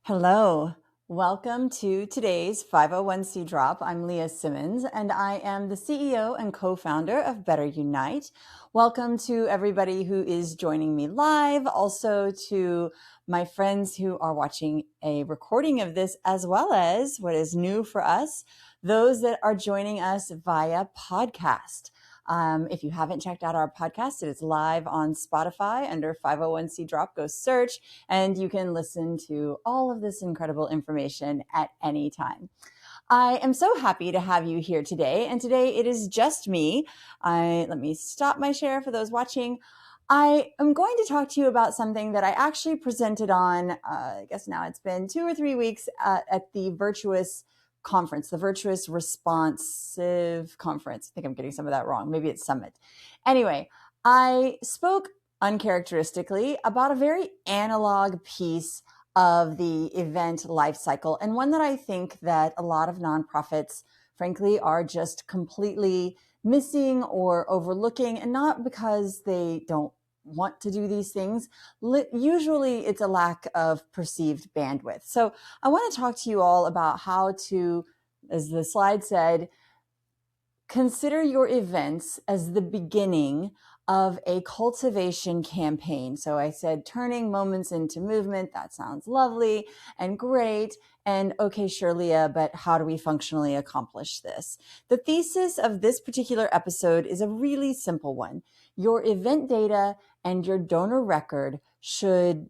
Hello, welcome to today's 501c Drop. I'm Leya Simmons, and I am the CEO and co-founder of BetterUnite. Welcome to everybody who is joining me live, also to my friends who are watching a recording of this, as well as what is new for us, those that are joining us via podcast. If you haven't checked out our podcast, it is live on Spotify under 501c Drop. Go search and you can listen to all of this incredible information at any time. I am so happy to have you here today. And today it is just me. Let me stop my share for those watching. I am going to talk to you about something that I actually presented on, I guess now it's been 2 or 3 weeks at the Virtuous conference, the Virtuous Responsive Conference. I think I'm getting some of that wrong. Maybe it's Summit. Anyway, I spoke uncharacteristically about a very analog piece of the event life cycle, and one that I think that a lot of nonprofits, frankly, are just completely missing or overlooking, and not because they don't want to do these things. Usually it's a lack of perceived bandwidth. So I want to talk to you all about how to, as the slide said, consider your events as the beginning of a cultivation campaign. So I said, turning moments into movement. That sounds lovely and great. And okay, sure, Leya, but how do we functionally accomplish this? The thesis of this particular episode is a really simple one. Your event data and your donor record should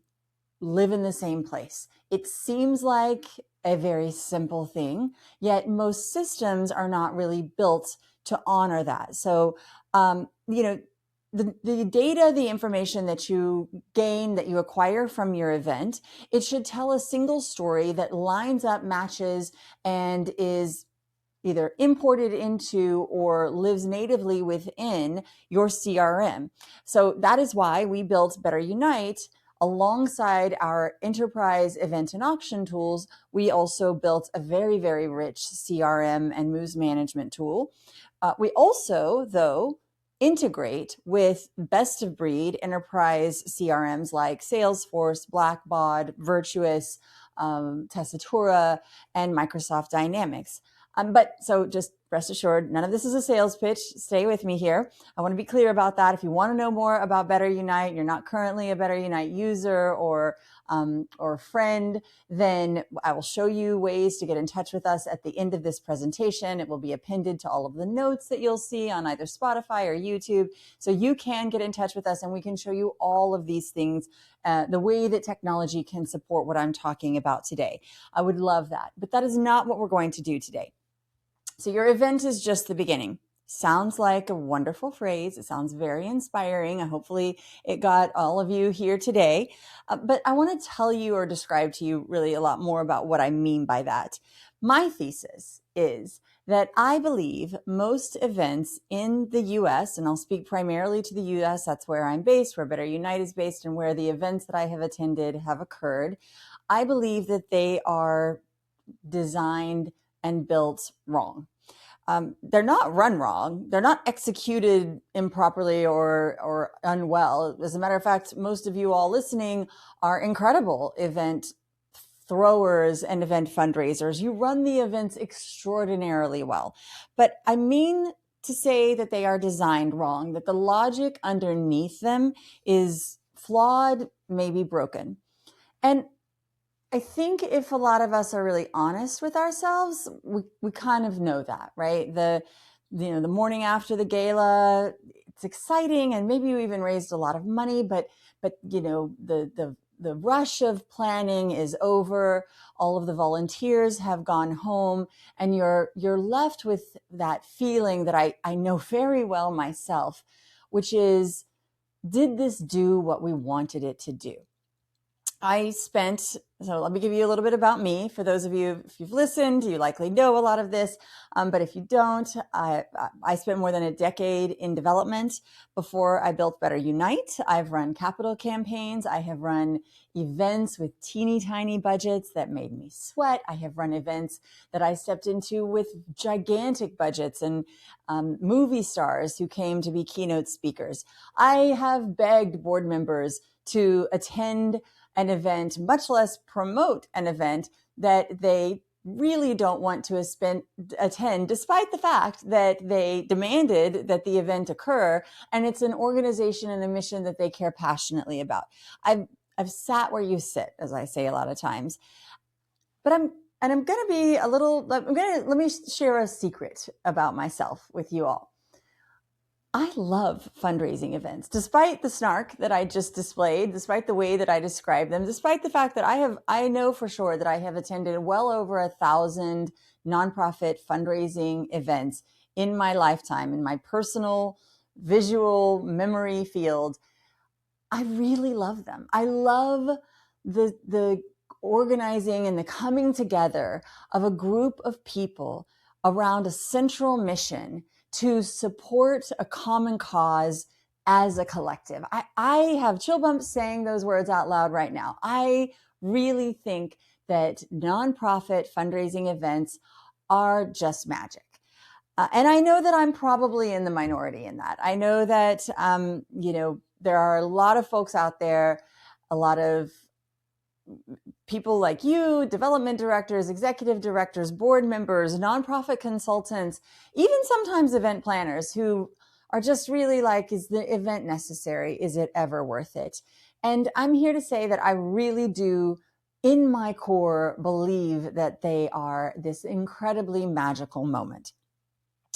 live in the same place. It seems like a very simple thing, yet most systems are not really built to honor that. So, the data, the information that you gain, that you acquire from your event, it should tell a single story that lines up, matches, and is either imported into or lives natively within your CRM. So that is why we built BetterUnite. Alongside our enterprise event and auction tools, we also built a very, very rich CRM and moves management tool. We also, though, integrate with best of breed enterprise CRMs like Salesforce, Blackbaud, Virtuous, Tessitura, and Microsoft Dynamics. But so just rest assured, none of this is a sales pitch. Stay with me here. I want to be clear about that. If you want to know more about BetterUnite, you're not currently a BetterUnite user or friend, then I will show you ways to get in touch with us at the end of this presentation. It will be appended to all of the notes that you'll see on either Spotify or YouTube. So you can get in touch with us and we can show you all of these things, the way that technology can support what I'm talking about today. I would love that. But that is not what we're going to do today. So your event is just the beginning. Sounds like a wonderful phrase. It sounds very inspiring. Hopefully it got all of you here today. But I want to tell you or describe to you really a lot more about what I mean by that. My thesis is that I believe most events in the US, and I'll speak primarily to the US, that's where I'm based, where BetterUnite is based, and where the events that I have attended have occurred. I believe that they are designed and built wrong. They're not run wrong. They're not executed improperly or unwell. As a matter of fact, most of you all listening are incredible event throwers and event fundraisers. You run the events extraordinarily well. But I mean to say that they are designed wrong, that the logic underneath them is flawed, maybe broken. And I think if a lot of us are really honest with ourselves, we kind of know that, right? The morning after the gala, it's exciting, and maybe you even raised a lot of money, but the rush of planning is over. All of the volunteers have gone home, and you're left with that feeling that I know very well myself, which is, did this do what we wanted it to do? So let me give you a little bit about me. For those of you, if you've listened, you likely know a lot of this. But if you don't, I spent more than a decade in development before I built BetterUnite. I've run capital campaigns. I have run events with teeny tiny budgets that made me sweat. I have run events that I stepped into with gigantic budgets and movie stars who came to be keynote speakers. I have begged board members to attend an event, much less promote an event that they really don't want to attend, despite the fact that they demanded that the event occur, and it's an organization and a mission that they care passionately about. I've sat where you sit, as I say a lot of times, but I'm going to be let me share a secret about myself with you all. I love fundraising events, despite the snark that I just displayed, despite the way that I describe them, despite the fact that I know for sure that I have attended well over 1,000 nonprofit fundraising events in my lifetime, in my personal visual memory field. I really love them. I love the organizing and the coming together of a group of people around a central mission to support a common cause as a collective. I have chill bumps saying those words out loud right now. I really think that nonprofit fundraising events are just magic. And I know that I'm probably in the minority in that. I know that, there are a lot of folks out there, a lot of people like you, development directors, executive directors, board members, nonprofit consultants, even sometimes event planners who are just really like, is the event necessary? Is it ever worth it? And I'm here to say that I really do, in my core, believe that they are this incredibly magical moment.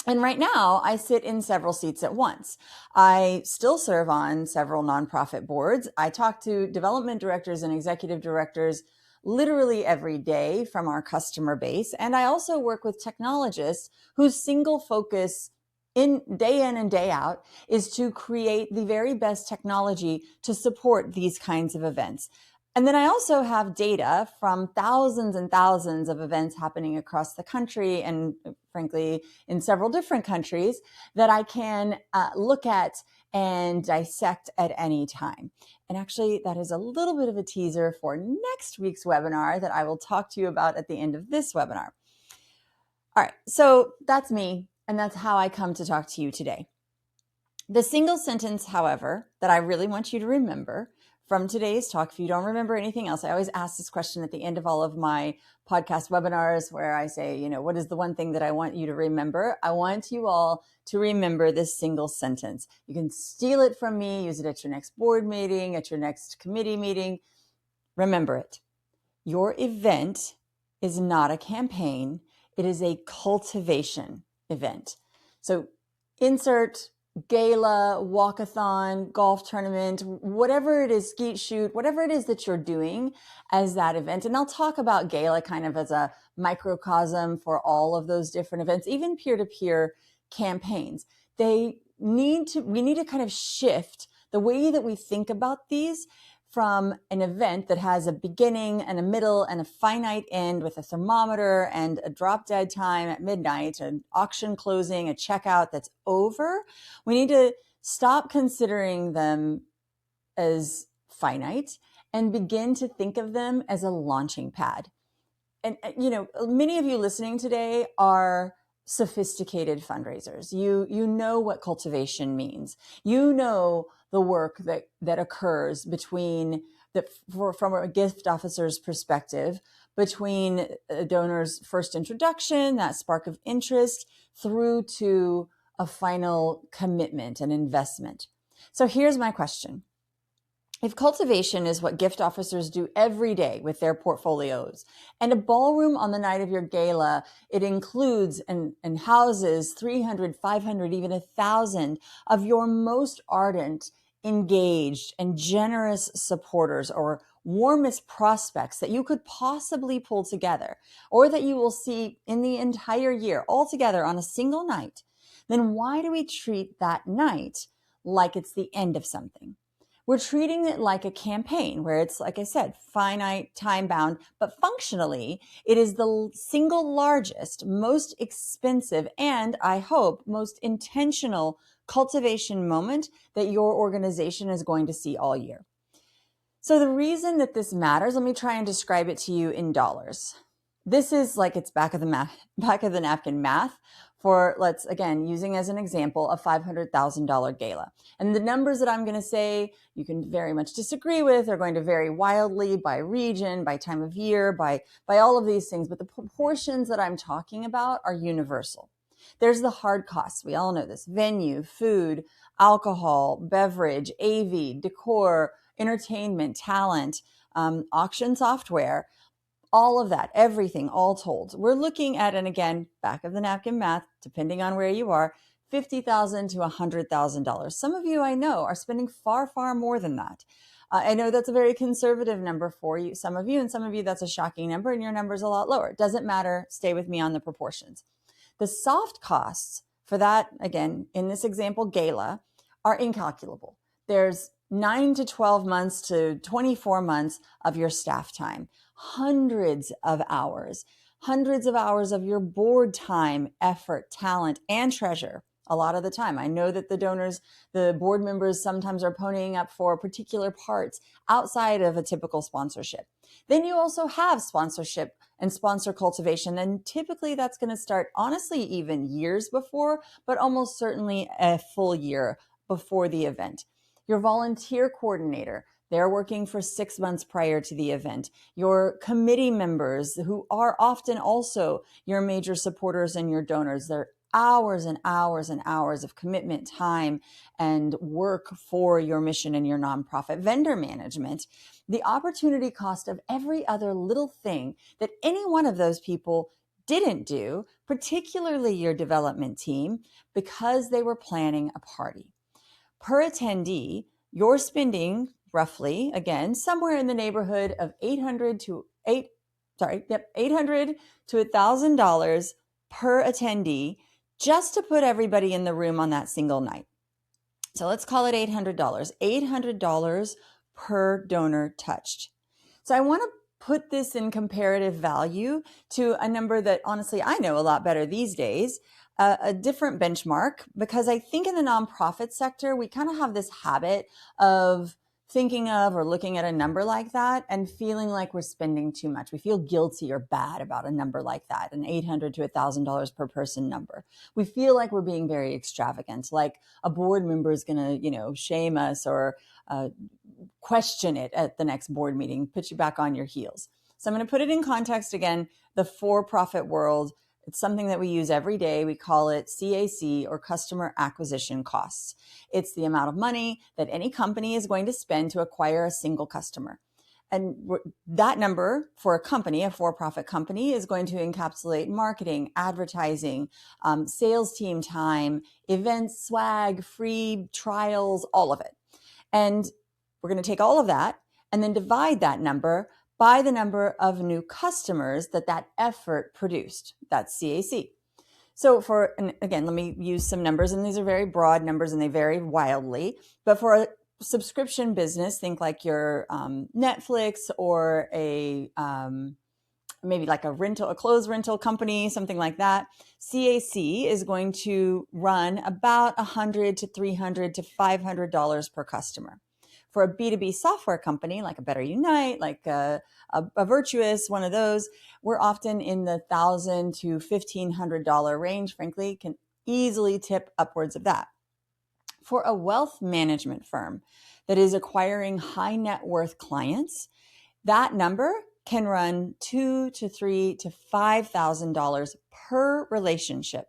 And right now, I sit in several seats at once. I still serve on several nonprofit boards. I talk to development directors and executive directors literally every day from our customer base. And I also work with technologists whose single focus in and day out is to create the very best technology to support these kinds of events. And then I also have data from thousands and thousands of events happening across the country and frankly in several different countries that I can look at and dissect at any time. And actually, that is a little bit of a teaser for next week's webinar that I will talk to you about at the end of this webinar. All right, so that's me, and that's how I come to talk to you today. The single sentence, however, that I really want you to remember from today's talk, if you don't remember anything else, I always ask this question at the end of all of my podcast webinars where I say, what is the one thing that I want you to remember? I want you all to remember this single sentence. You can steal it from me, use it at your next board meeting, at your next committee meeting. Remember it. Your event is not a campaign. It is a cultivation event. So insert gala, walkathon, golf tournament, whatever it is, skeet shoot, whatever it is that you're doing as that event. And I'll talk about gala kind of as a microcosm for all of those different events, even peer-to-peer campaigns. We need to kind of shift the way that we think about these from an event that has a beginning and a middle and a finite end with a thermometer and a drop dead time at midnight, an auction closing, a checkout that's over. We need to stop considering them as finite and begin to think of them as a launching pad. And, many of you listening today are sophisticated fundraisers. You know what cultivation means. You know the work that occurs between from a gift officer's perspective, between a donor's first introduction, that spark of interest, through to a final commitment and investment. So here's my question. If cultivation is what gift officers do every day with their portfolios, and a ballroom on the night of your gala, it includes and houses 300, 500, even 1,000 of your most ardent, engaged, and generous supporters or warmest prospects that you could possibly pull together, or that you will see in the entire year all together on a single night, then why do we treat that night like it's the end of something? We're treating it like a campaign where it's, like I said, finite, time-bound, but functionally, it is the single largest, most expensive, and I hope most intentional cultivation moment that your organization is going to see all year. So the reason that this matters, let me try and describe it to you in dollars. This is like it's back of the napkin math for, let's again, using as an example, a $500,000 gala. And the numbers that I'm going to say you can very much disagree with are going to vary wildly by region, by time of year, by all of these things. But the proportions that I'm talking about are universal. There's the hard costs. We all know this: venue, food, alcohol, beverage, AV, decor, entertainment, talent, auction software, all of that, everything, all told. We're looking at, and again, back of the napkin math, depending on where you are, $50,000 to $100,000. Some of you I know are spending far, far more than that. I know that's a very conservative number for you, some of you, and some of you that's a shocking number, and your number's a lot lower. It doesn't matter. Stay with me on the proportions. The soft costs for that, again, in this example, gala, are incalculable. There's 9 to 12 months to 24 months of your staff time, hundreds of hours of your board time, effort, talent, and treasure. A lot of the time, I know that the donors, the board members sometimes are ponying up for particular parts outside of a typical sponsorship. Then you also have sponsorship and sponsor cultivation. And typically that's going to start, honestly, even years before, but almost certainly a full year before the event. Your volunteer coordinator, they're working for 6 months prior to the event. Your committee members, who are often also your major supporters and your donors, they're hours and hours and hours of commitment, time, and work for your mission and your nonprofit. Vendor management, the opportunity cost of every other little thing that any one of those people didn't do, particularly your development team, because they were planning a party. Per attendee, you're spending roughly, again, somewhere in the neighborhood of $800 to $1,000 per attendee just to put everybody in the room on that single night. So let's call it $800 per donor touched. So I want to put this in comparative value to a number that honestly I know a lot better these days, a different benchmark, because I think in the nonprofit sector, we kind of have this habit of thinking of or looking at a number like that and feeling like we're spending too much. We feel guilty or bad about a number like that, an $800 to $1,000 per person number. We feel like we're being very extravagant, like a board member is going to, shame us or question it at the next board meeting, put you back on your heels. So I'm going to put it in context again, the for-profit world. It's something that we use every day. We call it CAC, or customer acquisition costs. It's the amount of money that any company is going to spend to acquire a single customer. And that number for a company, a for-profit company, is going to encapsulate marketing, advertising, sales team time, events, swag, free trials, all of it. And we're going to take all of that and then divide that number by the number of new customers that effort produced. That's CAC. So and again, let me use some numbers, and these are very broad numbers and they vary wildly. But for a subscription business, think like your Netflix or maybe like a clothes rental company, something like that. CAC is going to run about $100 to $300 to $500 per customer. For a B2B software company, like a BetterUnite, like a Virtuous, one of those, we're often in the $1,000 to $1,500 range. Frankly, can easily tip upwards of that. For a wealth management firm that is acquiring high net worth clients, that number can run $2,000 to $3,000 to $5,000 per relationship.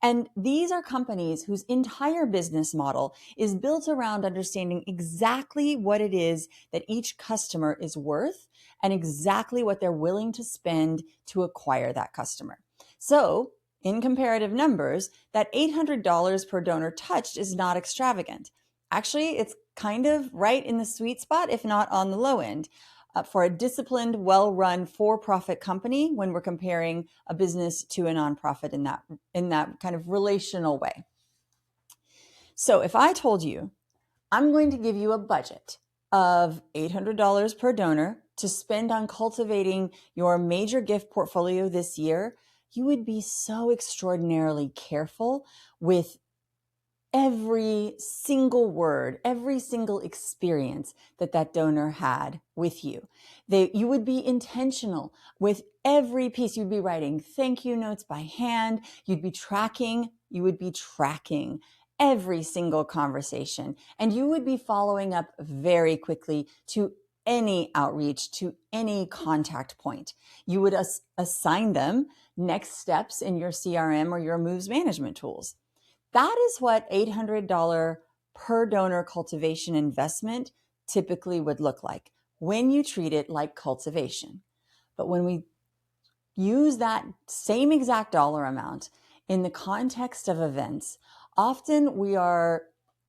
And these are companies whose entire business model is built around understanding exactly what it is that each customer is worth and exactly what they're willing to spend to acquire that customer. So in comparative numbers, that $800 per donor touched is not extravagant. Actually, it's kind of right in the sweet spot, if not on the low end. For a disciplined, well-run, for-profit company, when we're comparing a business to a nonprofit in that kind of relational way. So if I told you, I'm going to give you a budget of $800 per donor to spend on cultivating your major gift portfolio this year, you would be so extraordinarily careful with every single word, every single experience that donor had with you. You would be intentional with every piece. You'd be writing thank you notes by hand. You would be tracking every single conversation, and you would be following up very quickly to any outreach, to any contact point. You would assign them next steps in your CRM or your moves management tools. That is what $800 per donor cultivation investment typically would look like when you treat it like cultivation. But when we use that same exact dollar amount in the context of events, often we are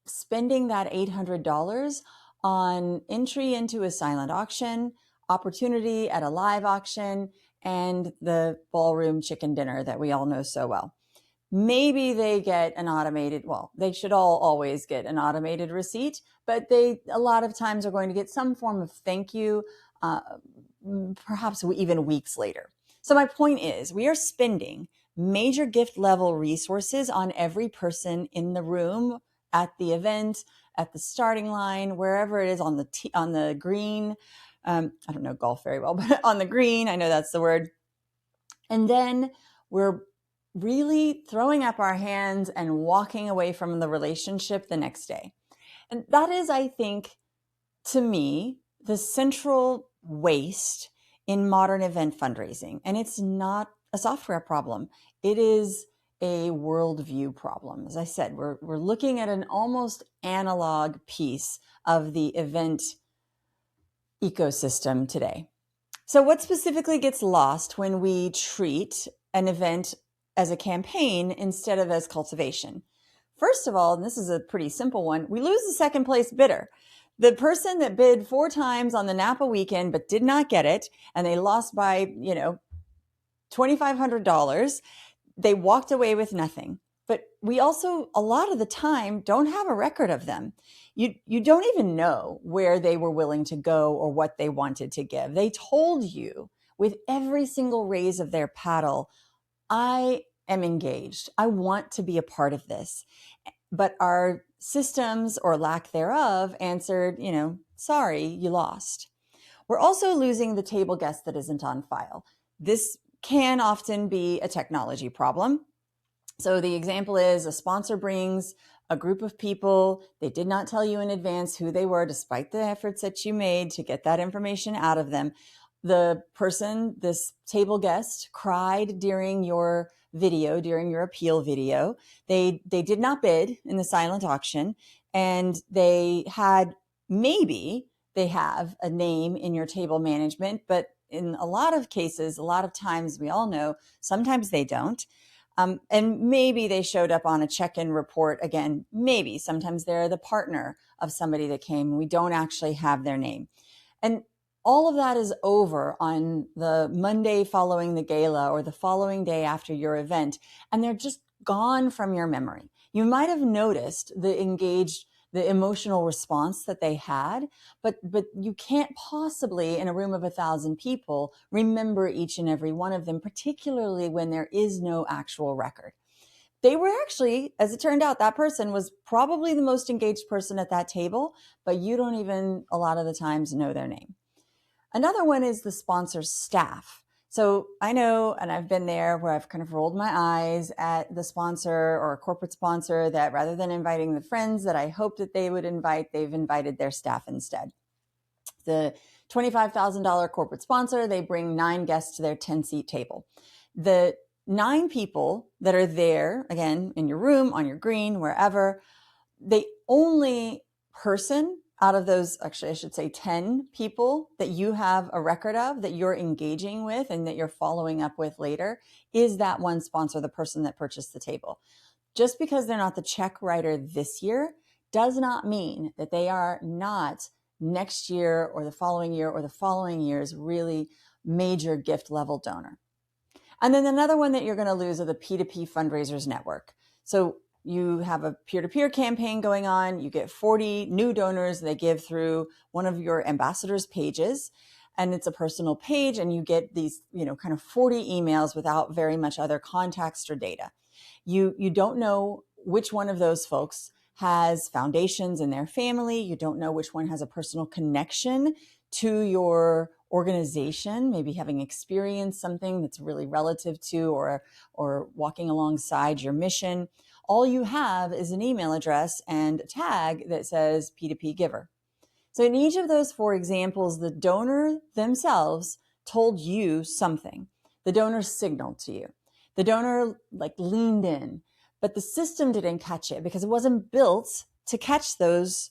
spending that $800 on entry into a silent auction, opportunity at a live auction, and the ballroom chicken dinner that we all know so well. Maybe they get an automated, well, they should always get an automated receipt, but they a lot of times are going to get some form of thank you, perhaps even weeks later. So my point is, we are spending major gift level resources on every person in the room, at the event, at the starting line, wherever it is on the green. I don't know golf very well, but on the green, I know that's the word. And then we're really throwing up our hands and walking away from the relationship the next day. And that is, I think, to me, the central waste in modern event fundraising. And it's not a software problem. It is a worldview problem. As I said, we're looking at an almost analog piece of the event ecosystem today. So what specifically gets lost when we treat an event as a campaign instead of as cultivation? First of all, and this is a pretty simple one, we lose the second place bidder. The person that bid 4 times on the Napa weekend but did not get it, and they lost by, $2,500, they walked away with nothing. But we also, a lot of the time, don't have a record of them. You don't even know where they were willing to go or what they wanted to give. They told you with every single raise of their paddle, I am engaged. I want to be a part of this. But our systems, or lack thereof, answered, sorry, you lost. We're also losing the table guest that isn't on file. This can often be a technology problem. So the example is a sponsor brings a group of people. They did not tell you in advance who they were, despite the efforts that you made to get that information out of them. The person, this table guest, cried during your video, during your appeal video. They did not bid in the silent auction, and they have a name in your table management, but in a lot of cases, a lot of times, we all know, sometimes they don't. And maybe they showed up on a check-in report. Again, maybe sometimes they're the partner of somebody that came. We don't actually have their name. And all of that is over on the Monday following the gala or the following day after your event, and they're just gone from your memory. You might have noticed the emotional response that they had, but you can't possibly, in a room of 1,000 people, remember each and every one of them, particularly when there is no actual record. They were actually, as it turned out, that person was probably the most engaged person at that table, but you don't even, a lot of the times, know their name. Another one is the sponsor's staff. So I know, and I've been there, where I've kind of rolled my eyes at the sponsor or a corporate sponsor that, rather than inviting the friends that I hoped that they would invite, they've invited their staff instead. The $25,000 corporate sponsor, they bring 9 guests to their 10-seat table. The 9 people that are there, again, in your room, on your green, wherever, the only person out of those, actually, I should say 10 people that you have a record of, that you're engaging with and that you're following up with later, is that one sponsor, the person that purchased the table. Just because they're not the check writer this year does not mean that they are not next year or the following year's really major gift level donor. And then another one that you're going to lose are the P2P fundraisers network. So you have a peer-to-peer campaign going on. You get 40 new donors they give through one of your ambassadors' pages, and it's a personal page, and you get these, kind of 40 emails without very much other context or data. You don't know which one of those folks has foundations in their family. You don't know which one has a personal connection to your organization, maybe having experienced something that's really relative to or walking alongside your mission. All you have is an email address and a tag that says P2P giver. So in each of those four examples, the donor themselves told you something. The donor signaled to you. The donor leaned in, but the system didn't catch it because it wasn't built to catch those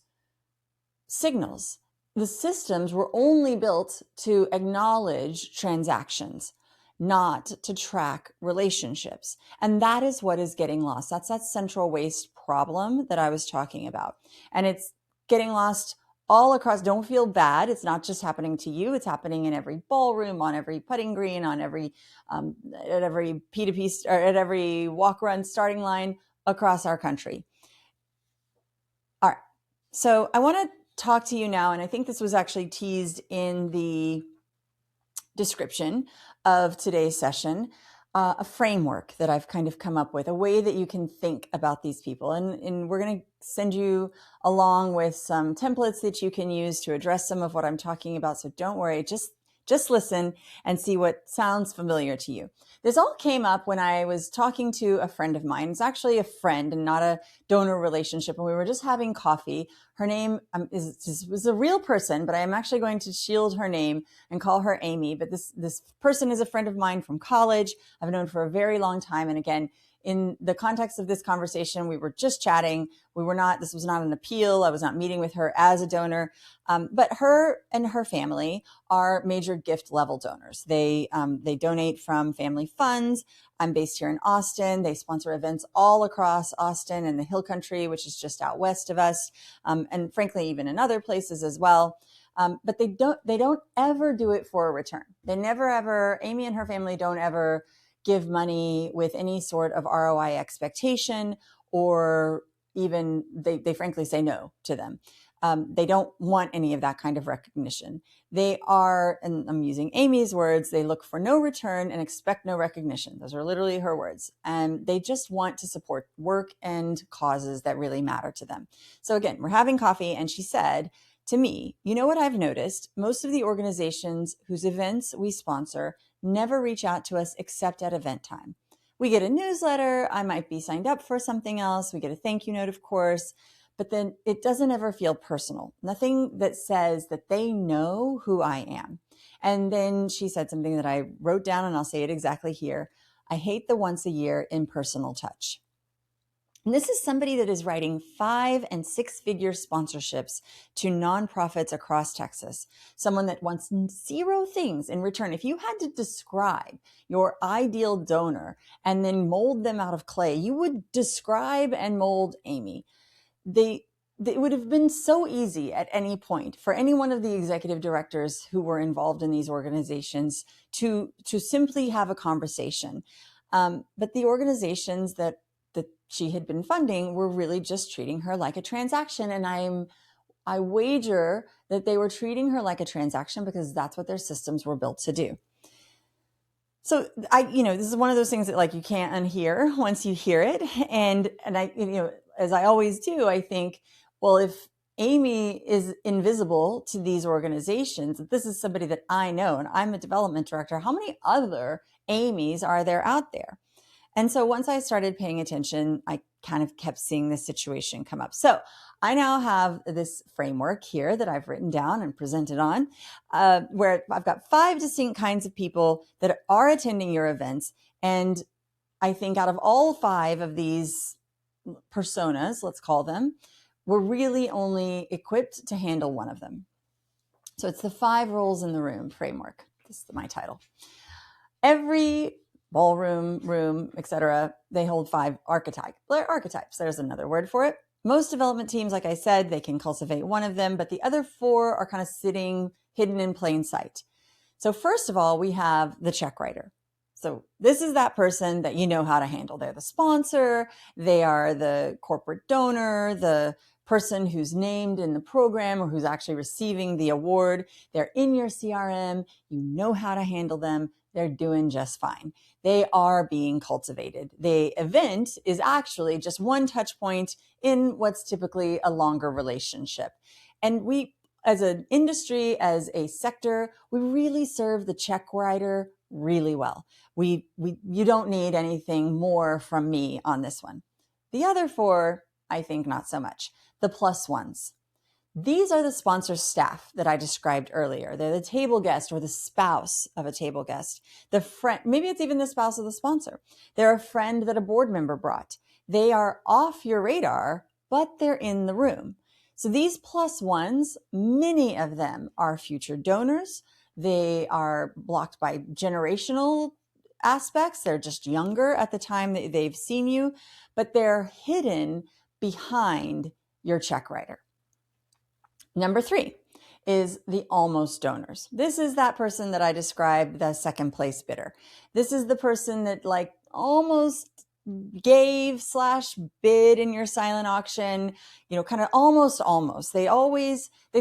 signals. The systems were only built to acknowledge transactions, not to track relationships. And that is what is getting lost. That's that central waste problem that I was talking about. And it's getting lost all across. Don't feel bad. It's not just happening to you. It's happening in every ballroom, on every putting green, on every at every P2P, or at every walk run starting line across our country. All right. So I want to talk to you now, and I think this was actually teased in the description of today's session, a framework that I've kind of come up with, a way that you can think about these people. And we're going to send you along with some templates that you can use to address some of what I'm talking about. So don't worry, just listen and see what sounds familiar to you. This all came up when I was talking to a friend of mine. It's actually a friend and not a donor relationship. And we were just having coffee. Her name was a real person, but I'm actually going to shield her name and call her Amy. But this person is a friend of mine from college. I've known for a very long time. And again, in the context of this conversation, we were just chatting. This was not an appeal. I was not meeting with her as a donor. But her and her family are major gift level donors. They donate from family funds. I'm based here in Austin. They sponsor events all across Austin and the Hill Country, which is just out west of us. And frankly, even in other places as well. But they don't ever do it for a return. They never ever, Amy and her family don't ever give money with any sort of ROI expectation, or even they frankly say no to them. They don't want any of that kind of recognition. They are, and I'm using Amy's words, they look for no return and expect no recognition. Those are literally her words. And they just want to support work and causes that really matter to them. So again, we're having coffee, and she said to me, you know what I've noticed? Most of the organizations whose events we sponsor never reach out to us except at event time. We get a newsletter. I might be signed up for something else. We get a thank you note, of course, but then it doesn't ever feel personal. Nothing that says that they know who I am. And then she said something that I wrote down, and I'll say it exactly here. I hate the once a year impersonal touch. And this is somebody that is writing 5- and 6-figure sponsorships to nonprofits across Texas. Someone that wants 0 things in return. If you had to describe your ideal donor and then mold them out of clay, you would describe and mold Amy. It would have been so easy at any point for any one of the executive directors who were involved in these organizations to simply have a conversation. But the organizations that she had been funding were really just treating her like a transaction. And I wager that they were treating her like a transaction because that's what their systems were built to do. So this is one of those things that you can't unhear once you hear it. And I, as I always do, I think, well, if Amy is invisible to these organizations, this is somebody that I know, and I'm a development director, how many other Amy's are there out there? And so once I started paying attention, I kind of kept seeing this situation come up. So I now have this framework here that I've written down and presented on, where I've got 5 distinct kinds of people that are attending your events. And I think out of all 5 of these personas, let's call them, we're really only equipped to handle one of them. So it's the 5 roles in the room framework. This is my title. Every ballroom, room, etc., they hold 5 archetypes. There's another word for it. Most development teams, like I said, they can cultivate one of them, but the other 4 are kind of sitting hidden in plain sight. So first of all, we have the check writer. So this is that person that you know how to handle. They're the sponsor, they are the corporate donor, the person who's named in the program or who's actually receiving the award. They're in your CRM. You know how to handle them. They're doing just fine. They are being cultivated. The event is actually just one touch point in what's typically a longer relationship. And we, as an industry, as a sector, we really serve the check writer really well. You don't need anything more from me on this one. The other four, I think not so much. The plus ones. These are the sponsor staff that I described earlier. They're the table guest or the spouse of a table guest. The friend, maybe it's even the spouse of the sponsor. They're a friend that a board member brought. They are off your radar, but they're in the room. So these plus ones, many of them are future donors. They are blocked by generational aspects. They're just younger at the time that they've seen you, but they're hidden behind your check writer. Number 3 is the almost donors. This is that person that I described, the second place bidder. This is the person that like almost gave / bid in your silent auction, kind of almost. They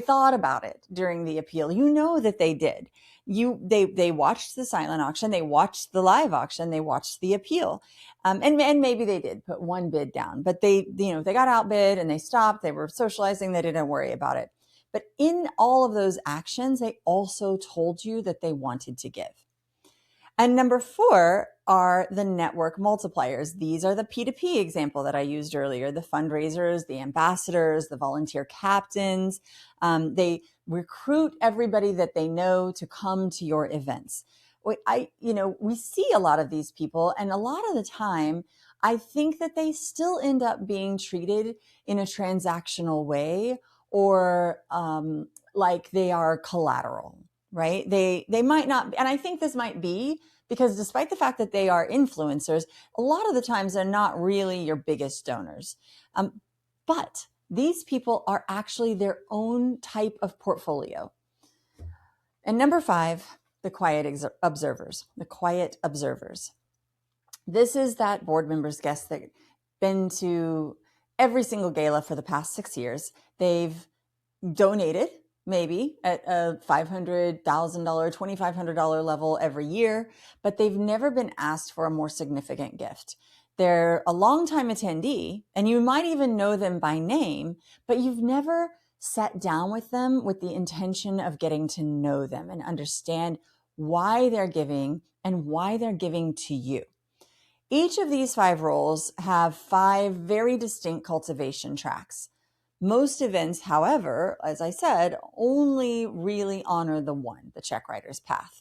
thought about it during the appeal. You know that they did. They watched the silent auction, they watched the live auction, they watched the appeal. And maybe they did put one bid down, but they got outbid and they stopped, they were socializing, they didn't worry about it. But in all of those actions, they also told you that they wanted to give. And number 4 are the network multipliers. These are the P2P example that I used earlier, the fundraisers, the ambassadors, the volunteer captains. They recruit everybody that they know to come to your events. We see a lot of these people, and a lot of the time, I think that they still end up being treated in a transactional way or like they are collateral. Right? They might not, and I think this might be because despite the fact that they are influencers, a lot of the times they're not really your biggest donors. But these people are actually their own type of portfolio. And number 5, the quiet observers. The quiet observers. This is that board member's guest that been to every single gala for the past 6 years. They've donated maybe at a $500,000, $2,500 level every year, but they've never been asked for a more significant gift. They're a longtime attendee, and you might even know them by name, but you've never sat down with them with the intention of getting to know them and understand why they're giving and why they're giving to you. Each of these 5 roles have 5 very distinct cultivation tracks. Most events, however, as I said, only really honor the one, the check writer's path.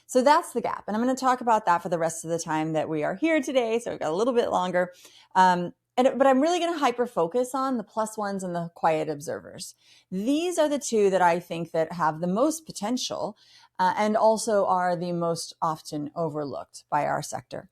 So that's the gap. And I'm going to talk about that for the rest of the time that we are here today. So we've got a little bit longer. But I'm really going to hyper focus on the plus ones and the quiet observers. These are the 2 that I think that have the most potential and also are the most often overlooked by our sector.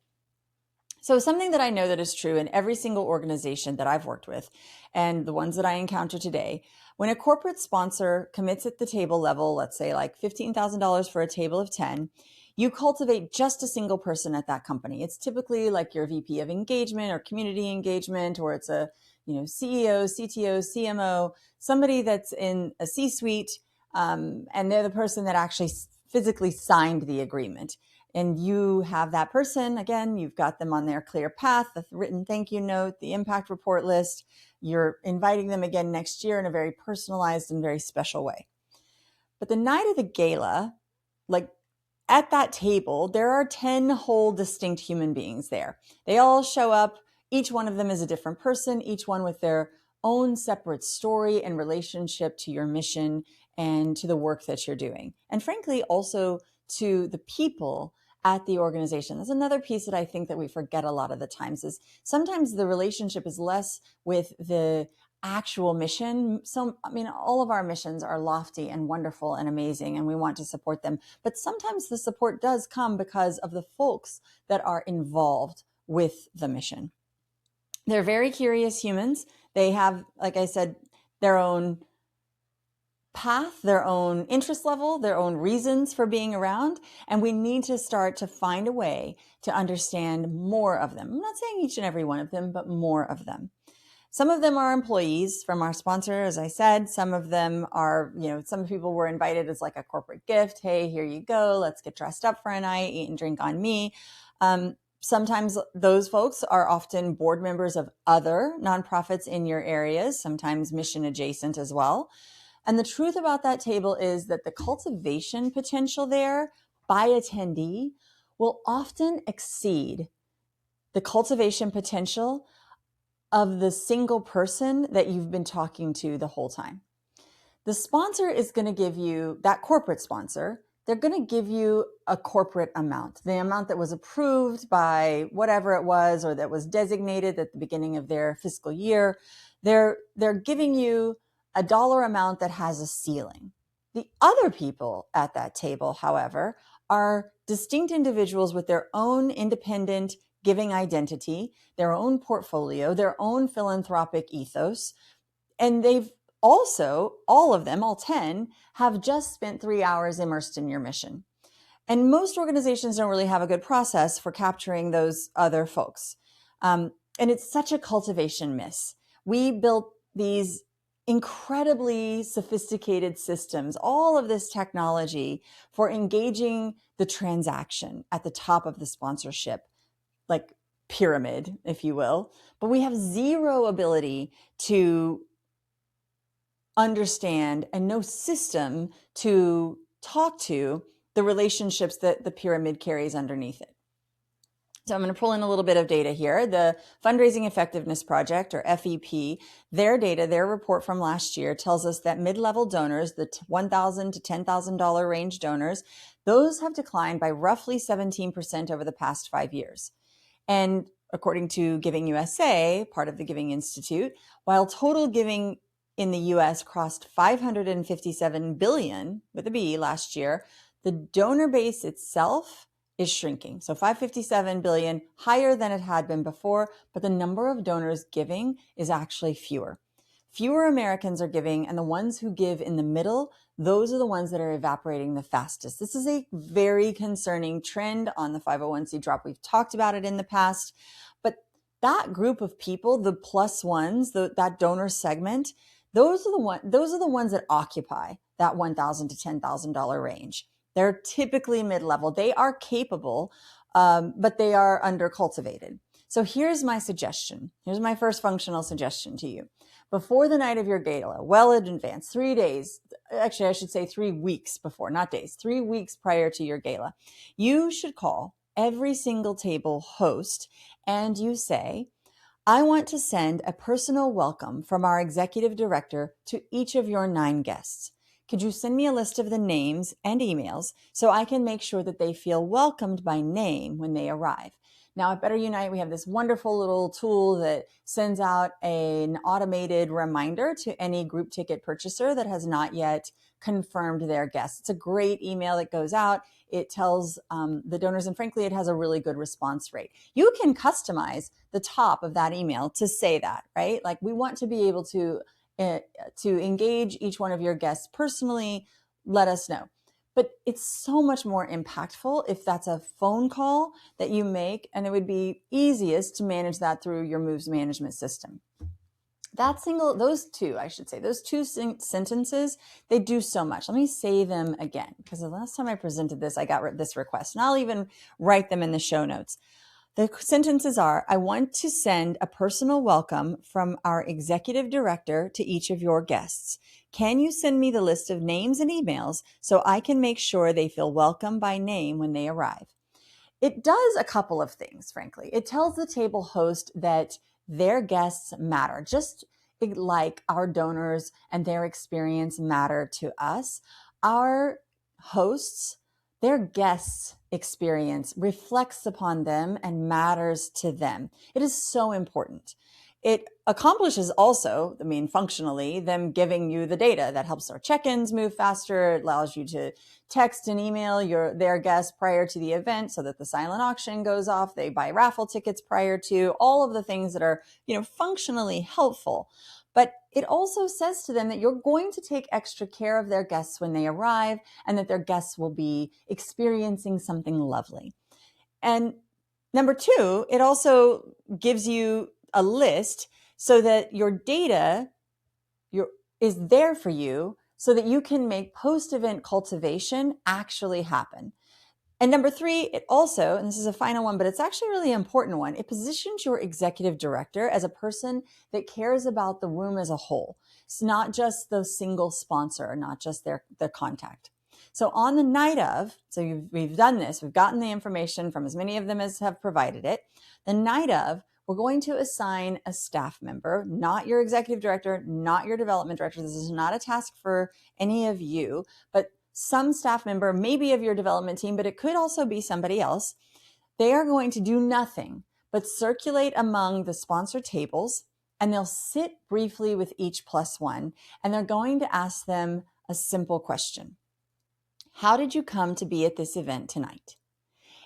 So something that I know that is true in every single organization that I've worked with and the ones that I encounter today, when a corporate sponsor commits at the table level, let's say like $15,000 for a table of 10, you cultivate just a single person at that company. It's typically like your VP of engagement or community engagement, or it's a CEO, CTO, CMO, somebody that's in a C-suite, and they're the person that actually physically signed the agreement. And you have that person, again, you've got them on their clear path, the written thank you note, the impact report list. You're inviting them again next year in a very personalized and very special way. But the night of the gala, like at that table, there are 10 whole distinct human beings there. They all show up. Each one of them is a different person, each one with their own separate story and relationship to your mission and to the work that you're doing. And frankly, also to the people at the organization. That's another piece that I think that we forget a lot of the times is sometimes the relationship is less with the actual mission. So, all of our missions are lofty and wonderful and amazing, and we want to support them. But sometimes the support does come because of the folks that are involved with the mission. They're very curious humans. They have, like I said, their own path, their own interest level, their own reasons for being around. And we need to start to find a way to understand more of them. I'm not saying each and every one of them, but more of them. Some of them are employees from our sponsor, as I said. Some of them are, some people were invited as like a corporate gift. Hey, here you go. Let's get dressed up for a night, eat and drink on me. Sometimes those folks are often board members of other nonprofits in your areas, sometimes mission adjacent as well. And the truth about that table is that the cultivation potential there by attendee will often exceed the cultivation potential of the single person that you've been talking to the whole time. The sponsor is going to give you, that corporate sponsor, they're going to give you a corporate amount, the amount that was approved by whatever it was or that was designated at the beginning of their fiscal year. They're giving you a dollar amount that has a ceiling. The other people at that table, however, are distinct individuals with their own independent giving identity, their own portfolio, their own philanthropic ethos, and they've also, all of them, all 10, have just spent 3 hours immersed in your mission. And most organizations don't really have a good process for capturing those other folks. And it's such a cultivation miss. We built these incredibly sophisticated systems, all of this technology for engaging the transaction at the top of the sponsorship, like pyramid, if you will. But we have zero ability to understand and no system to talk to the relationships that the pyramid carries underneath it. So I'm going to pull in a little bit of data here. The Fundraising Effectiveness Project, or FEP, their data, their report from last year tells us that mid-level donors, the $1,000 to $10,000 range donors, those have declined by roughly 17% over the past 5 years. And according to Giving USA, part of the Giving Institute, while total giving in the US crossed 557 billion with a B last year, the donor base itself is shrinking. So 557 billion, higher than it had been before, but the number of donors giving is actually fewer. Fewer Americans are giving, and the ones who give in the middle, those are the ones that are evaporating the fastest. This is a very concerning trend on the 501c drop. We've talked about it in the past, but that group of people, the plus ones, that donor segment, those are the ones that occupy that $1,000 to $10,000 range. They're typically mid-level. They are capable, but they are undercultivated. So here's my suggestion. Here's my first functional suggestion to you. Before the night of your gala, well in advance, 3 days, actually I should say 3 weeks before, not days, 3 weeks prior to your gala, you should call every single table host and you say, I want to send a personal welcome from our executive director to each of your 9 guests. Could you send me a list of the names and emails so I can make sure that they feel welcomed by name when they arrive? Now at BetterUnite, we have this wonderful little tool that sends out an automated reminder to any group ticket purchaser that has not yet confirmed their guests. It's a great email that goes out. It tells the donors, and frankly, it has a really good response rate. You can customize the top of that email to say that, right? Like, we want to be able to engage each one of your guests personally. Let us know. But it's so much more impactful if that's a phone call that you make, and it would be easiest to manage that through your moves management system. Those two sentences, they do so much. Let me say them again, because the last time I presented this, I got this request, and I'll even write them in the show notes. The sentences are, I want to send a personal welcome from our executive director to each of your guests. Can you send me the list of names and emails so I can make sure they feel welcome by name when they arrive? It does a couple of things, frankly. It tells the table host that their guests matter, just like our donors and their experience matter to us. Our hosts, their guests' experience reflects upon them and matters to them. It is so important. It accomplishes also, functionally, them giving you the data that helps our check-ins move faster. It allows you to text and email their guests prior to the event so that the silent auction goes off. They buy raffle tickets prior to, all of the things that are, functionally helpful. But it also says to them that you're going to take extra care of their guests when they arrive, and that their guests will be experiencing something lovely. And number 2, it also gives you a list so that your data is there for you so that you can make post-event cultivation actually happen. And number three, it also, and this is a final one, but it's actually a really important one, it positions your executive director as a person that cares about the room as a whole. It's not just the single sponsor, not just their contact. So on the night of, so we've done this, we've gotten the information from as many of them as have provided it. The night of, we're going to assign a staff member, not your executive director, not your development director. This is not a task for any of you, but some staff member, maybe of your development team, but it could also be somebody else. They are going to do nothing but circulate among the sponsor tables, and they'll sit briefly with each +1, and they're going to ask them a simple question. How did you come to be at this event tonight?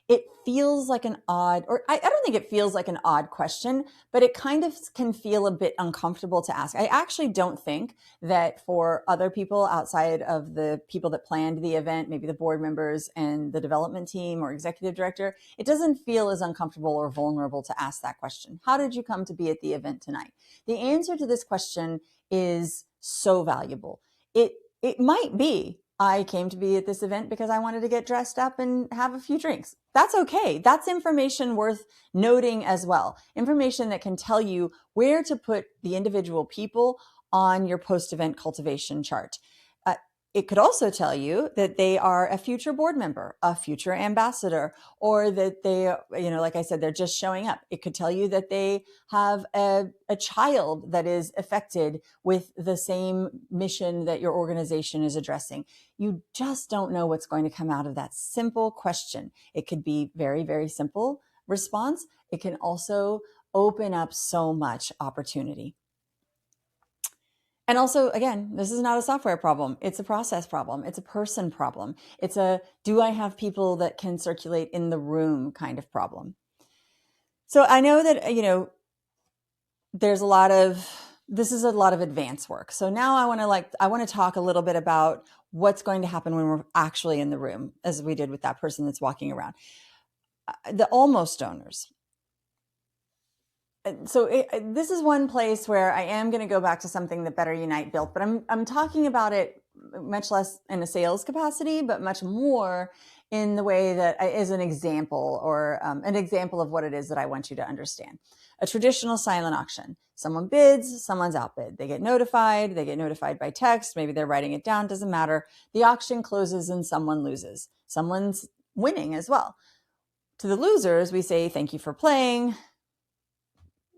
It feels like an odd, or I don't think it feels like an odd question, but it kind of can feel a bit uncomfortable to ask. I actually don't think that for other people outside of the people that planned the event, maybe the board members and the development team or executive director, it doesn't feel as uncomfortable or vulnerable to ask that question. How did you come to be at the event tonight? The answer to this question is so valuable. It might be, I came to be at this event because I wanted to get dressed up and have a few drinks. That's okay. That's information worth noting as well. Information that can tell you where to put the individual people on your post-event cultivation chart. It could also tell you that they are a future board member, a future ambassador, or that they, like I said, they're just showing up. It could tell you that they have a child that is affected with the same mission that your organization is addressing. You just don't know what's going to come out of that simple question. It could be very, very simple response. It can also open up so much opportunity. And also, again, this is not a software problem. It's a process problem. It's a person problem. It's a, do I have people that can circulate in the room kind of problem. So I know that, there's this is a lot of advanced work. So now I want to talk a little bit about what's going to happen when we're actually in the room, as we did with that person that's walking around. The almost donors. So this is one place where I am going to go back to something that BetterUnite built, but I'm talking about it much less in a sales capacity, but much more in the way that is an example or an example of what it is that I want you to understand. A traditional silent auction. Someone bids, someone's outbid. They get notified by text. Maybe they're writing it down, doesn't matter. The auction closes and someone loses. Someone's winning as well. To the losers, we say, thank you for playing.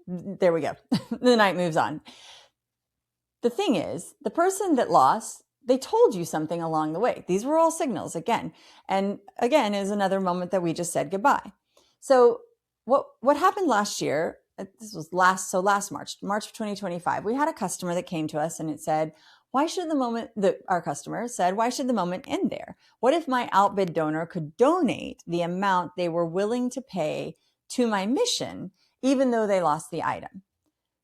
There we go. The night moves on. The thing is, the person that lost, they told you something along the way. These were all signals again. And again, is another moment that we just said goodbye. So what happened last year, this was last March of 2025, we had a customer that came to us and it said, our customer said, why should the moment end there? What if my outbid donor could donate the amount they were willing to pay to my mission, even though they lost the item?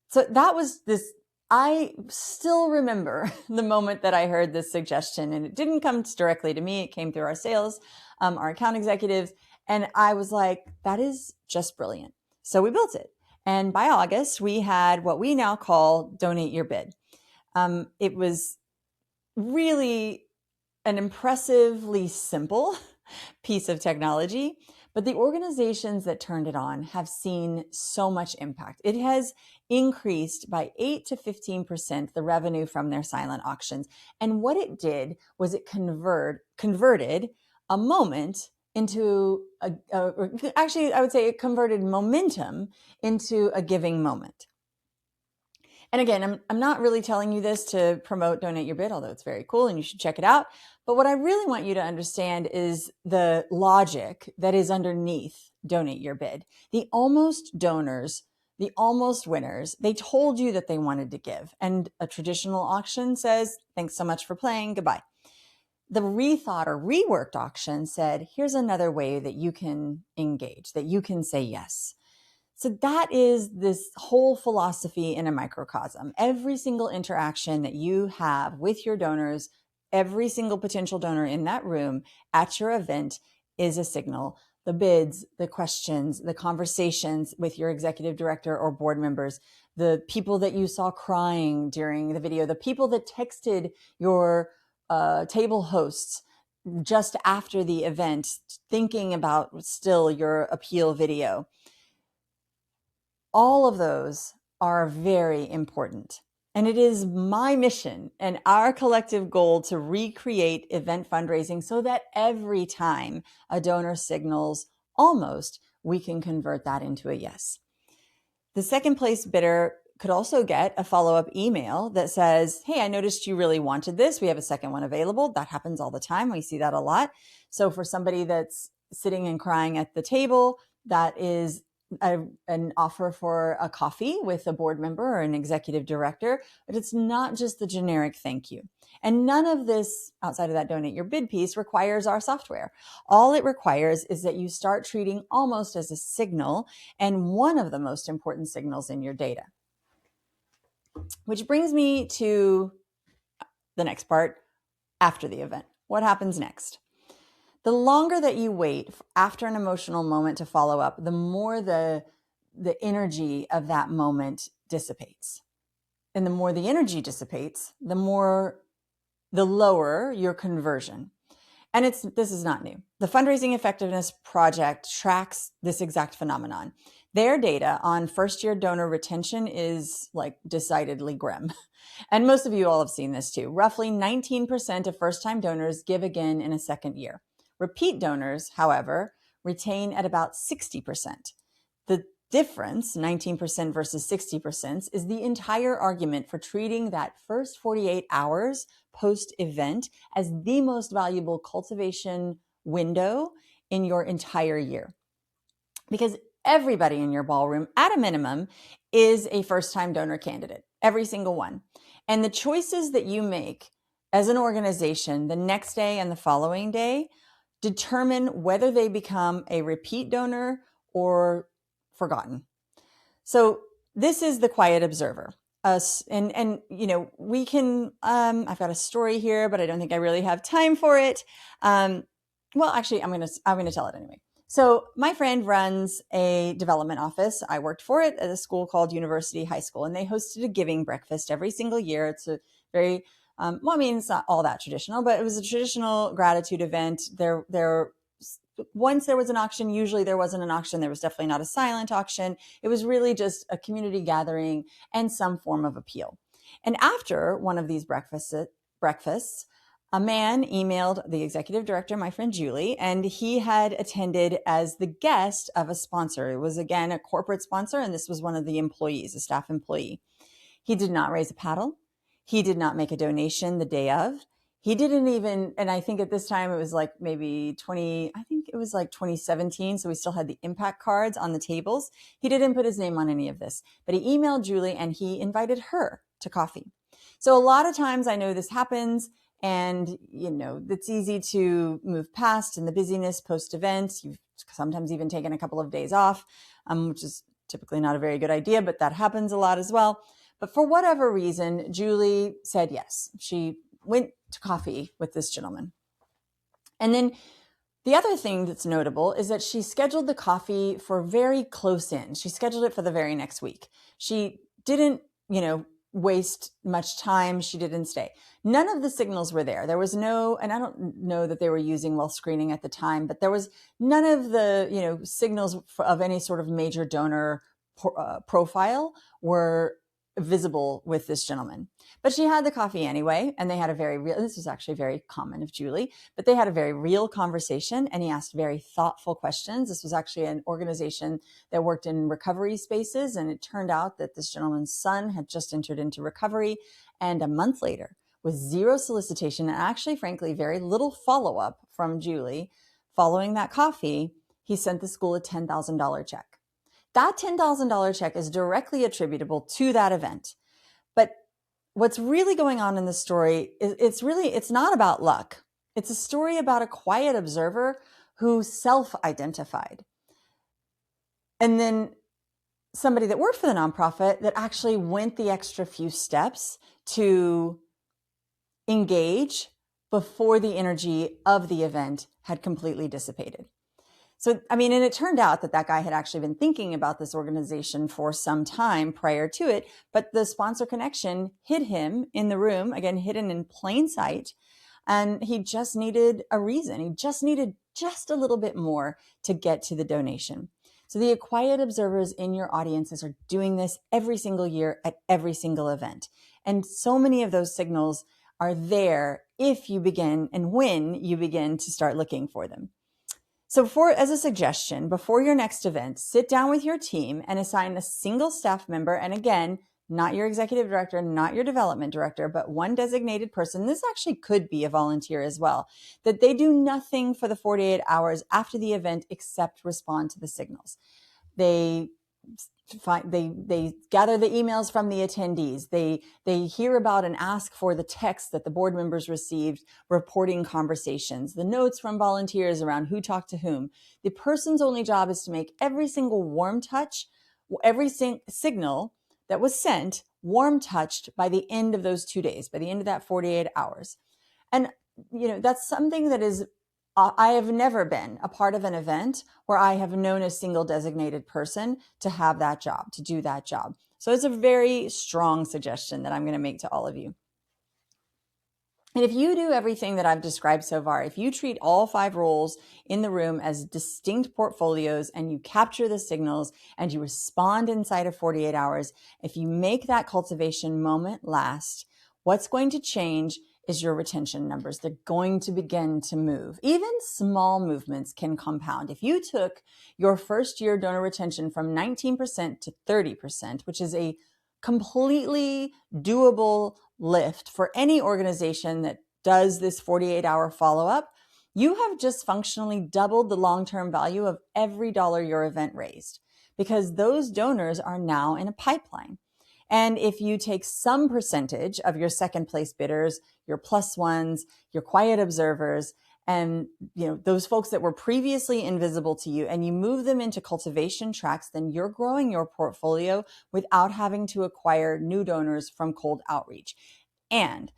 So that was this, I still remember the moment that I heard this suggestion, and it didn't come directly to me. It came through our sales, our account executives. And I was like, that is just brilliant. So we built it. And by August, we had what we now call Donate Your Bid. It was really an impressively simple piece of technology, but the organizations that turned it on have seen so much impact. It has increased by 8 to 15% the revenue from their silent auctions. And what it did was it converted a moment into actually, I would say it converted momentum into a giving moment. And again, I'm not really telling you this to promote Donate Your Bid, although it's very cool and you should check it out. But what I really want you to understand is the logic that is underneath Donate Your Bid. The almost donors, the almost winners, they told you that they wanted to give. And a traditional auction says, thanks so much for playing, goodbye. The rethought or reworked auction said, here's another way that you can engage, that you can say yes. So that is this whole philosophy in a microcosm. Every single interaction that you have with your donors, every single potential donor in that room at your event is a signal the bids, the questions, the conversations with your executive director or board members, the people that you saw crying during the video, the people that texted your table hosts just after the event, thinking about still your appeal video. All of those are very important. And it is my mission and our collective goal to recreate event fundraising so that every time a donor signals almost, we can convert that into a yes. The second place bidder could also get a follow-up email that says, hey, I noticed you really wanted this. We have a second one available. That happens all the time. We see that a lot. So for somebody that's sitting and crying at the table, that is an offer for a coffee with a board member or an executive director, but it's not just the generic thank you. And none of this outside of that donate your bid piece requires our software. All it requires is that you start treating almost as a signal and one of the most important signals in your data. Which brings me to the next part after the event. What happens next? The longer that you wait after an emotional moment to follow up, the more the energy of that moment dissipates. And the more the energy dissipates, the lower your conversion. And this is not new. The Fundraising Effectiveness Project tracks this exact phenomenon. Their data on first-year donor retention is like decidedly grim. And most of you all have seen this too. Roughly 19% of first-time donors give again in a second year. Repeat donors, however, retain at about 60%. The difference, 19% versus 60%, is the entire argument for treating that first 48 hours post-event as the most valuable cultivation window in your entire year. Because everybody in your ballroom, at a minimum, is a first-time donor candidate, every single one. And the choices that you make as an organization the next day and the following day determine whether they become a repeat donor or forgotten. So this is the quiet observer. And you know, we can, I've got a story here, but I don't think I really have time for it. Well, actually, I'm going to tell it anyway. So my friend runs a development office. I worked for it at a school called University High School, and they hosted a giving breakfast every single year. It's a very, well, I mean, it's not all that traditional, but it was a traditional gratitude event. Once there was an auction, usually there wasn't an auction. There was definitely not a silent auction. It was really just a community gathering and some form of appeal. And after one of these breakfasts, a man emailed the executive director, my friend Julie, and he had attended as the guest of a sponsor. It was, again, a corporate sponsor, and this was one of the employees, a staff employee. He did not raise a paddle. He did not make a donation the day of. He didn't even, and I think at this time it was like maybe 2017. So we still had the impact cards on the tables. He didn't put his name on any of this, but he emailed Julie and he invited her to coffee. So a lot of times I know this happens and, you know, it's easy to move past in the busyness post-event. You've sometimes even taken a couple of days off, which is typically not a very good idea, but that happens a lot as well. But for whatever reason, Julie said yes. She went to coffee with this gentleman. And then the other thing that's notable is that she scheduled the coffee for very close in. She scheduled it for the very next week. She didn't, you know, waste much time. She didn't stay. None of the signals were there. There was no, and I don't know that they were using wealth screening at the time, but there was none of the, you know, signals of any sort of major donor profile were visible with this gentleman. But she had the coffee anyway, and they had a very real, this was actually very common of Julie, but they had a very real conversation, and he asked very thoughtful questions. This was actually an organization that worked in recovery spaces, and it turned out that this gentleman's son had just entered into recovery, and a month later, with zero solicitation, and actually, frankly, very little follow-up from Julie, following that coffee, he sent the school a $10,000 check. That $10,000 check is directly attributable to that event. But what's really going on in the story is it's not about luck. It's a story about a quiet observer who self-identified. And then somebody that worked for the nonprofit that actually went the extra few steps to engage before the energy of the event had completely dissipated. So, I mean, and it turned out that that guy had actually been thinking about this organization for some time prior to it, but the sponsor connection hid him in the room, again, hidden in plain sight. And he just needed a reason. He just needed just a little bit more to get to the donation. So the quiet observers in your audiences are doing this every single year at every single event. And so many of those signals are there if you begin and when you begin to start looking for them. So as a suggestion, before your next event, sit down with your team and assign a single staff member. And again, not your executive director, not your development director, but one designated person. This actually could be a volunteer as well, that they do nothing for the 48 hours after the event except respond to the signals. They gather the emails from the attendees. They hear about and ask for the text that the board members received, reporting conversations, the notes from volunteers around who talked to whom. The person's only job is to make every single warm touch, every signal that was sent warm touched by the end of those 2 days, by the end of that 48 hours. And, that's something that is I have never been a part of an event where I have known a single designated person to have that job, to do that job. So it's a very strong suggestion that I'm going to make to all of you. And if you do everything that I've described so far, if you treat all 5 roles in the room as distinct portfolios and you capture the signals and you respond inside of 48 hours, if you make that cultivation moment last, what's going to change is your retention numbers. They're going to begin to move. Even small movements can compound. If you took your first year donor retention from 19% to 30%, which is a completely doable lift for any organization that does this 48-hour follow-up, you have just functionally doubled the long-term value of every dollar your event raised, because those donors are now in a pipeline. And if you take some percentage of your second place bidders, your plus ones, your quiet observers, and those folks that were previously invisible to you, and you move them into cultivation tracks, then you're growing your portfolio without having to acquire new donors from cold outreach. And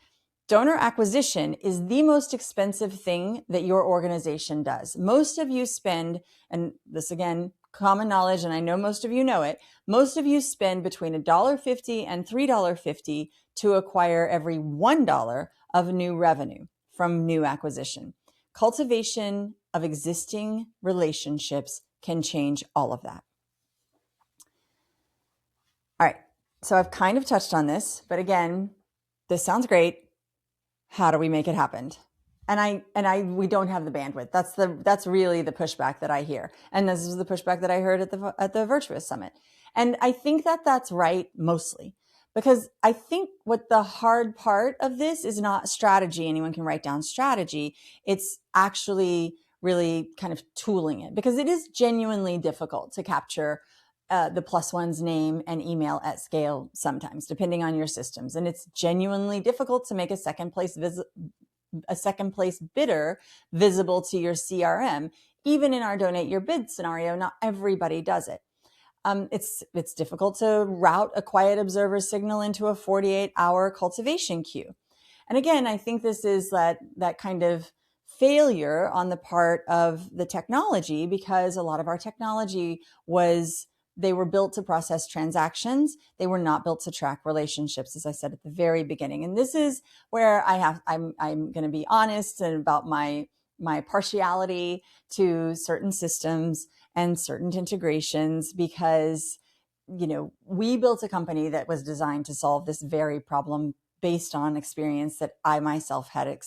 donor acquisition is the most expensive thing that your organization does. Most of you spend, and this again, common knowledge, and I know most of you know it, most of you spend between $1.50 and $3.50 to acquire every $1 of new revenue from new acquisition. Cultivation of existing relationships can change all of that. All right, so I've kind of touched on this, but again, this sounds great. How do we make it happen? And we don't have the bandwidth. That's really the pushback that I hear. And this is the pushback that I heard at the Virtuous Summit. And I think that that's right mostly, because I think what the hard part of this is not strategy. Anyone can write down strategy. It's actually really kind of tooling it, because it is genuinely difficult to capture the plus one's name and email at scale sometimes, depending on your systems. And it's genuinely difficult to make a second place bidder visible to your CRM. Even in our donate your bid scenario, not everybody does it. It's difficult to route a quiet observer signal into a 48-hour cultivation queue. And again, I think this is that kind of failure on the part of the technology, because a lot of our technology they were built to process transactions. They were not built to track relationships, as I said at the very beginning. And this is where I'm going to be honest about my partiality to certain systems and certain integrations, because we built a company that was designed to solve this very problem based on experience that I myself had.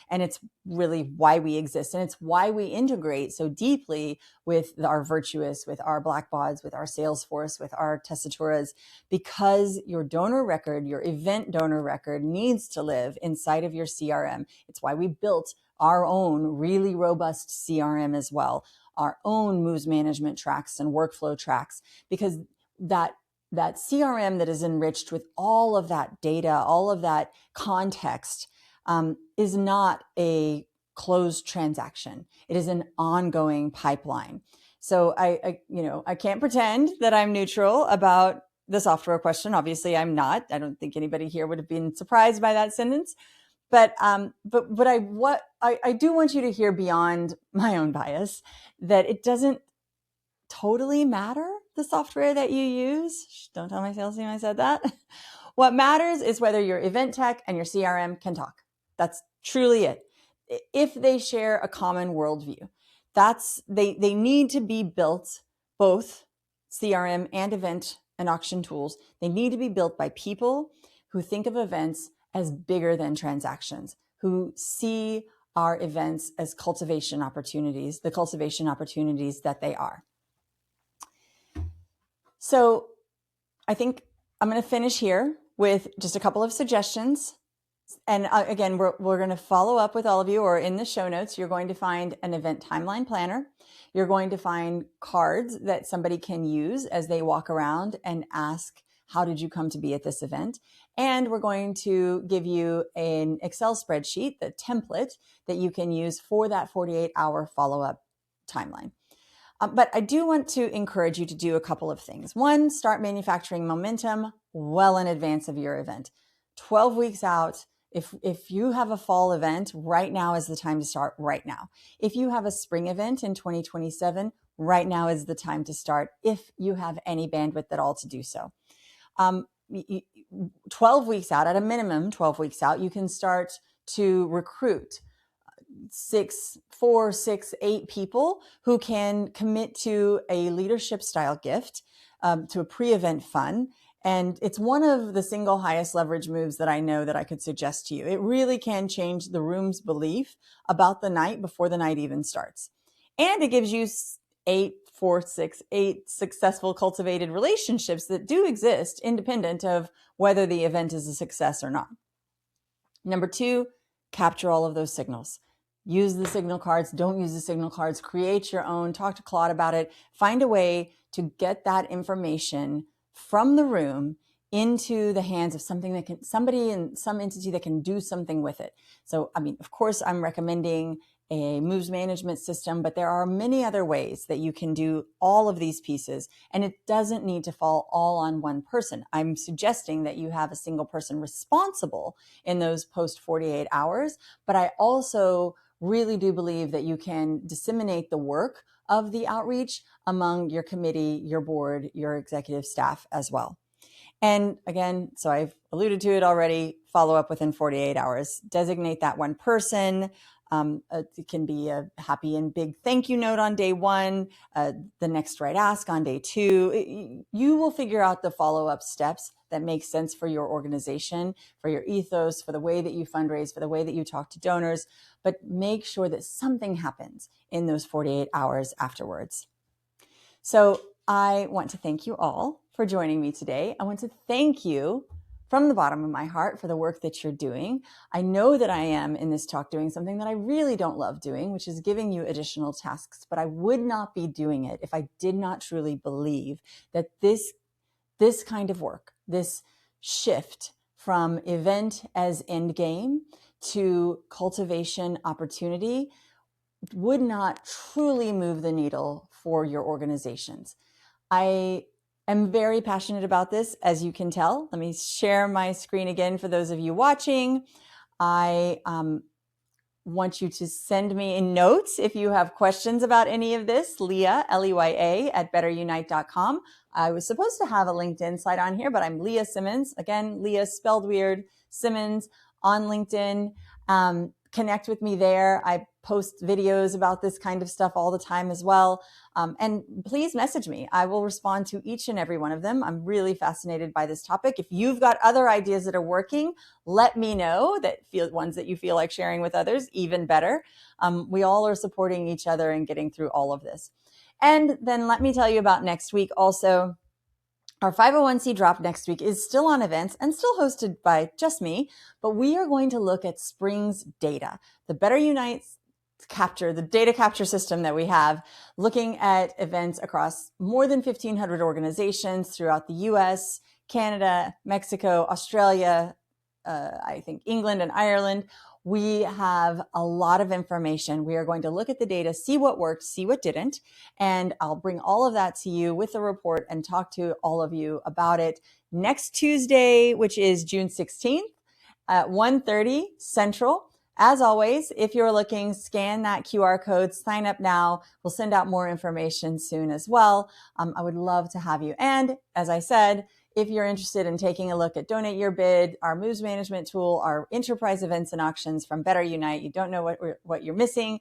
And it's really why we exist. And it's why we integrate so deeply with our Virtuous, with our Blackbauds, with our Salesforce, with our Tessituras, because your donor record, your event donor record, needs to live inside of your CRM. It's why we built our own really robust CRM as well, our own moves management tracks and workflow tracks, because that CRM that is enriched with all of that data, all of that context, is not a closed transaction. It is an ongoing pipeline. So I can't pretend that I'm neutral about the software question. Obviously, I'm not. I don't think anybody here would have been surprised by that sentence. But I do want you to hear beyond my own bias that it doesn't totally matter the software that you use. Shh, don't tell my sales team I said that. What matters is whether your event tech and your CRM can talk. That's truly it. If they share a common worldview, they need to be built, both CRM and event and auction tools. They need to be built by people who think of events as bigger than transactions, who see our events as cultivation opportunities, the cultivation opportunities that they are. So I think I'm going to finish here with just a couple of suggestions. And again, we're going to follow up with all of you, or in the show notes, you're going to find an event timeline planner. You're going to find cards that somebody can use as they walk around and ask, how did you come to be at this event? And we're going to give you an Excel spreadsheet, the template that you can use for that 48-hour follow-up timeline. But I do want to encourage you to do a couple of things. One, start manufacturing momentum well in advance of your event. 12 weeks out, if you have a fall event, right now is the time to start right now. If you have a spring event in 2027, right now is the time to start if you have any bandwidth at all to do so. 12 weeks out, at a minimum 12 weeks out, you can start to recruit 4, 6, 8 people who can commit to a leadership style gift, to a pre-event fun. And it's one of the single highest leverage moves that I know that I could suggest to you. It really can change the room's belief about the night before the night even starts. And it gives you 8 successful cultivated relationships that do exist independent of whether the event is a success or not. Number 2, capture all of those signals. Use the signal cards, don't use the signal cards, create your own, talk to Claude about it, find a way to get that information from the room into the hands of somebody in some entity that can do something with it. So, I mean, of course, I'm recommending a moves management system, but there are many other ways that you can do all of these pieces, and it doesn't need to fall all on one person. I'm suggesting that you have a single person responsible in those post 48 hours, but I also really do believe that you can disseminate the work of the outreach among your committee, your board, your executive staff as well. And again, so I've alluded to it already, follow up within 48 hours. Designate that one person. It can be a happy and big thank you note on day 1, the next right ask on day 2. You will figure out the follow-up steps that make sense for your organization, for your ethos, for the way that you fundraise, for the way that you talk to donors, but make sure that something happens in those 48 hours afterwards. So I want to thank you all for joining me today. I want to thank you from the bottom of my heart for the work that you're doing. I know that I am in this talk doing something that I really don't love doing, which is giving you additional tasks, but I would not be doing it if I did not truly believe that this kind of work, this shift from event as end game to cultivation opportunity would not truly move the needle for your organizations. I am very passionate about this, as you can tell. Let me share my screen again for those of you watching. I want you to send me in notes if you have questions about any of this. Leya, Leya, at BetterUnite.com. I was supposed to have a LinkedIn slide on here, but I'm Leya Simmons. Again, Leya spelled weird, Simmons on LinkedIn. Connect with me there. I post videos about this kind of stuff all the time as well. And please message me. I will respond to each and every one of them. I'm really fascinated by this topic. If you've got other ideas that are working, let me know, ones that you feel like sharing with others, even better. We all are supporting each other and getting through all of this. And then let me tell you about next week also. Our 501c drop next week is still on events and still hosted by just me, but we are going to look at Spring's data, the BetterUnite capture, the data capture system that we have, looking at events across more than 1,500 organizations throughout the US, Canada, Mexico, Australia, I think England and Ireland. We have a lot of information. We are going to look at the data, see what worked, see what didn't, and I'll bring all of that to you with a report and talk to all of you about it next Tuesday, which is June 16th. at 1:30 Central. As always, if you're looking, scan that QR code, sign up now. We'll send out more information soon as well. I would love to have you. And as I said, if you're interested in taking a look at Donate Your Bid, our moves management tool, our enterprise events and auctions from BetterUnite, you don't know what you're missing,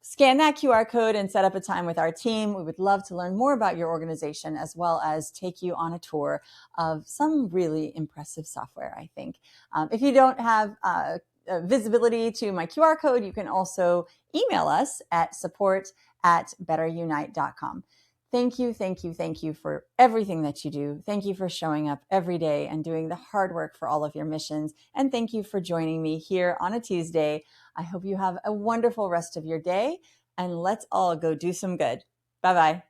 scan that QR code and set up a time with our team. We would love to learn more about your organization as well as take you on a tour of some really impressive software, I think. If you don't have visibility to my QR code, you can also email us at support@betterunite.com. Thank you, thank you, thank you for everything that you do. Thank you for showing up every day and doing the hard work for all of your missions. And thank you for joining me here on a Tuesday. I hope you have a wonderful rest of your day, and let's all go do some good. Bye-bye.